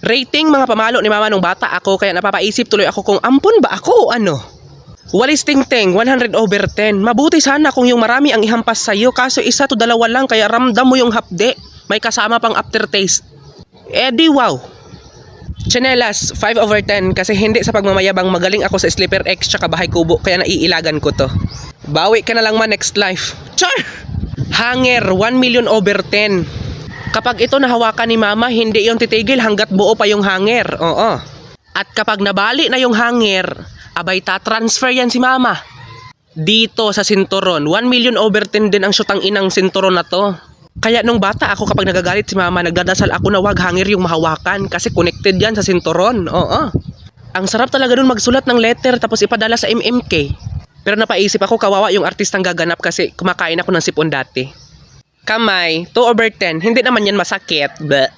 Rating mga pamalo ni mama nung bata ako, kaya napapaisip tuloy ako kung ampon ba ako o ano. Walis tingting, 100/10. Mabuti sana kung yung marami ang ihampas sa'yo, kaso 1 to 2 lang, kaya ramdam mo yung hapde. May kasama pang aftertaste. Di wow. Chanelas, 5/10 kasi hindi sa pagmamayabang, magaling ako sa Sleeper X tsaka Bahay Kubo, kaya naiilagan ko to. Bawi ka na lang man next life. Char! Hanger, 1,000,000/10. Kapag ito nahawakan ni mama, hindi yung titigil hanggat buo pa yung hanger. Oo. At kapag nabali na yung hanger, abay ta-transfer yan si mama. Dito sa sinturon, 1,000,000/10 din ang syutang inang sinturon na to. Kaya nung bata ako, kapag nagagalit si mama, nagdadasal ako na wag hanger yung mahawakan kasi connected yan sa sinturon. Oo. Ang sarap talaga dun magsulat ng letter tapos ipadala sa MMK. Pero napaisip ako, kawawa yung artistang gaganap kasi kumakain ako ng sipon dati. Kamay, 2/10. Hindi naman yan masakit. Bleh.